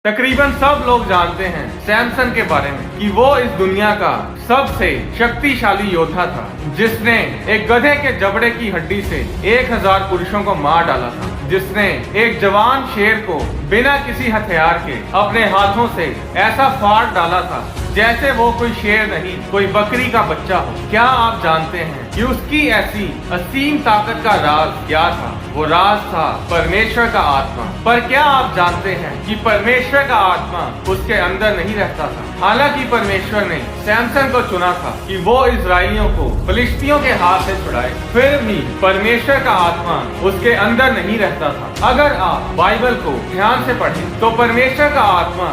तकरीबन सब लोग जानते हैं सैमसन के बारे में कि वो इस दुनिया का सबसे शक्तिशाली योद्धा था, जिसने एक गधे के जबड़े की हड्डी से 1000 पुरुषों को मार डाला था, जिसने एक जवान शेर को बिना किसी हथियार के अपने हाथों से ऐसा फाड़ डाला था जैसे वो कोई शेर नहीं, कोई बकरी का बच्चा हो। क्या आप जानते हैं कि उसकी ऐसी असीम ताकत का राज क्या था? वो राज था परमेश्वर का आत्मा। पर क्या आप जानते हैं कि परमेश्वर का आत्मा उसके अंदर नहीं रहता था? हालांकि परमेश्वर ने सैमसन को चुना था कि वो इजराइलियों को फिलिस्तियों के हाथ से छुड़ाए, फिर भी परमेश्वर का आत्मा उसके अंदर नहीं रहता था। अगर आप बाइबल को ध्यान से पढ़ें तो परमेश्वर का आत्मा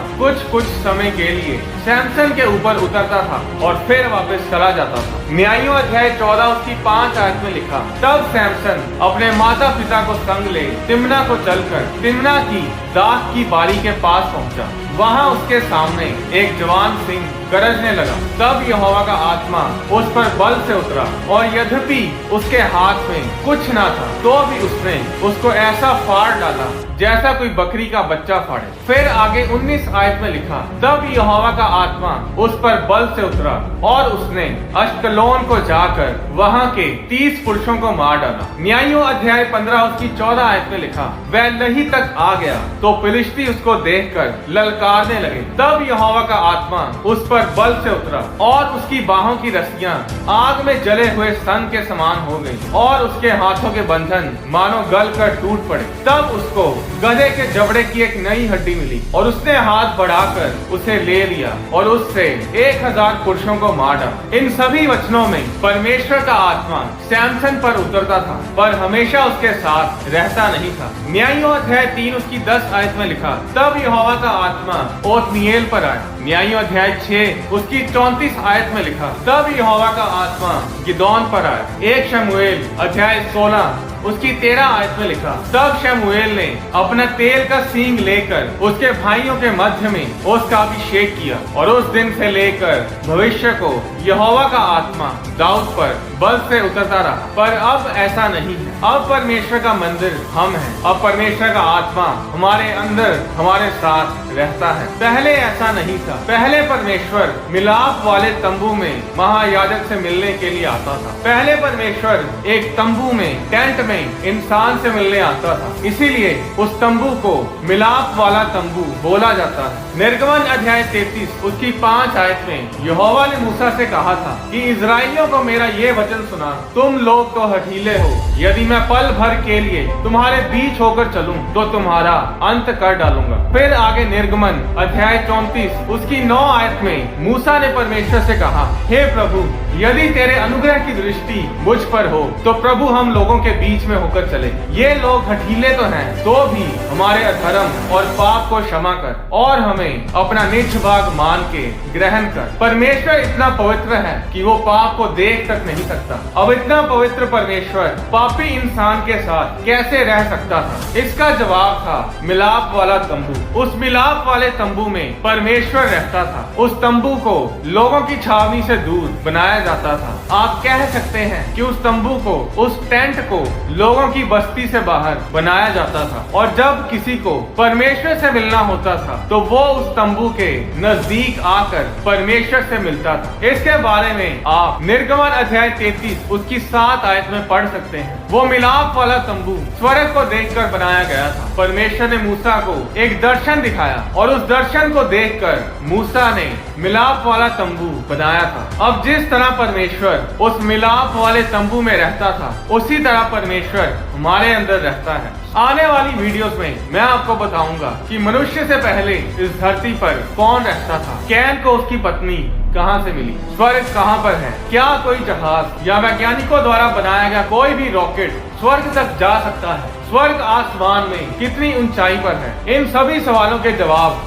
कुछ समय के लिए सैमसन के ऊपर उतरता था और फिर वापस चला जाता था। न्यायों अध्याय 14 उसकी 5 आयत में लिखा, तब सैमसन अपने माता पिता को संग ले तिम्ना को चलकर तिम्ना की दाख की बारी के पास पहुंचा। वहां उसके सामने एक जवान सिंह गरजने लगा। तब यहोवा का आत्मा उस पर बल से उतरा और यद्यपि उसके हाथ में कुछ ना था तो भी उसने उसको ऐसा फाड़ डाला जैसा कोई बकरी का बच्चा फाड़े। फिर आगे 19 आयत में लिखा, तब यहोवा का आत्मा उस पर बल से उतरा और उसने अश्कलोन को जाकर वहां के 30 पुरुषों को मार डाला। न्यायों अध्याय 15 उसकी 14 आयत में लिखा, वह लही तक आ गया तो फिलिस्ती उसको देखकर ललकारने लगे। तब यहोवा का आत्मा उस पर बल से उतरा और उसकी बाहों की रस्सियां आग में जले हुए सन के समान हो गई और उसके हाथों के बंधन मानो गल कर टूट पड़े। तब उसको गधे के जबड़े की एक नई हड्डी मिली और उसने हाथ बढ़ाकर उसे ले लिया और उससे 1000 पुरुषों को मार डाला। इन सभी वचनों में परमेश्वर का आत्मा सैमसन पर उतरता था, पर हमेशा उसके साथ रहता नहीं था। न्यायों अध्याय 3 उसकी 10 आयत में लिखा, तब यहोवा का आत्मा ओत्नीएल पर आया। न्यायों अध्याय 6 उसकी 34 आयत में लिखा, तब यहोवा का आत्मा गिदोन पर आया। 1 शमूएल अध्याय 16 उसकी 13 आयत में लिखा, तब शमूएल ने अपना तेल का सींग लेकर उसके भाइयों के मध्य में उसका अभिषेक किया और उस दिन से लेकर भविष्य को यहोवा का आत्मा दाऊद पर बल से उतरता रहा। पर अब ऐसा नहीं है। अब परमेश्वर का मंदिर हम हैं। अब परमेश्वर का आत्मा हमारे अंदर हमारे साथ रहता है। पहले ऐसा नहीं था। पहले परमेश्वर मिलाप वाले तंबू में महायाजक से मिलने के लिए आता था। पहले परमेश्वर एक तंबू में, टेंट में इंसान से मिलने आता था, इसीलिए उस तंबू को मिलाप वाला तंबू बोला जाता है। निर्गमन अध्याय 33 उसकी 5 आयत में यहोवा ने मूसा से कहा था कि इजराइलियों को मेरा ये वचन सुना, तुम लोग तो हठीले हो, यदि मैं पल भर के लिए तुम्हारे बीच होकर चलूं तो तुम्हारा अंत कर डालूंगा। फिर आगे निर्गमन अध्याय 34 उसकी 9 आयत में मूसा ने परमेश्वर से कहा, हे प्रभु, यदि तेरे अनुग्रह की दृष्टि मुझ पर हो तो प्रभु हम लोगों के बीच में होकर चले। ये लोग हठीले तो हैं, तो भी हमारे अधर्म और पाप को क्षमा कर और हमें अपना निज भाग मान के ग्रहण कर। परमेश्वर इतना पवित्र है कि वो पाप को देख तक नहीं सकता। अब इतना पवित्र परमेश्वर पापी इंसान के साथ कैसे रह सकता था? इसका जवाब था मिलाप वाला तंबू। उस मिलाप वाले तंबू में परमेश्वर रहता था। उस तंबू को लोगों की छावनी से दूर बनाया जाता था। आप कह सकते हैं कि उस तंबू को, उस टेंट को लोगों की बस्ती से बाहर बनाया जाता था और जब किसी को परमेश्वर से मिलना होता था तो वो उस तंबू के नजदीक आकर परमेश्वर से मिलता था। इसके बारे में आप निर्गमन अध्याय 33 उसकी 7 आयत में पढ़ सकते हैं। वो मिलाप वाला तंबू स्वर्ग को देखकर बनाया गया था। परमेश्वर ने मूसा को एक दर्शन दिखाया और उस दर्शन को देखकर मूसा ने मिलाप वाला तंबू बनाया था। अब जिस तरह परमेश्वर उस मिलाप वाले तंबू में रहता था, उसी तरह परमेश्वर हमारे अंदर रहता है। आने वाली वीडियोस में मैं आपको बताऊंगा कि मनुष्य से पहले इस धरती पर कौन रहता था, कैन को उसकी पत्नी कहां से मिली, स्वर्ग कहां पर है, क्या कोई जहाज या वैज्ञानिकों द्वारा बनाया गया कोई भी रॉकेट स्वर्ग तक जा सकता है, स्वर्ग आसमान में कितनी ऊंचाई पर है। इन सभी सवालों के जवाब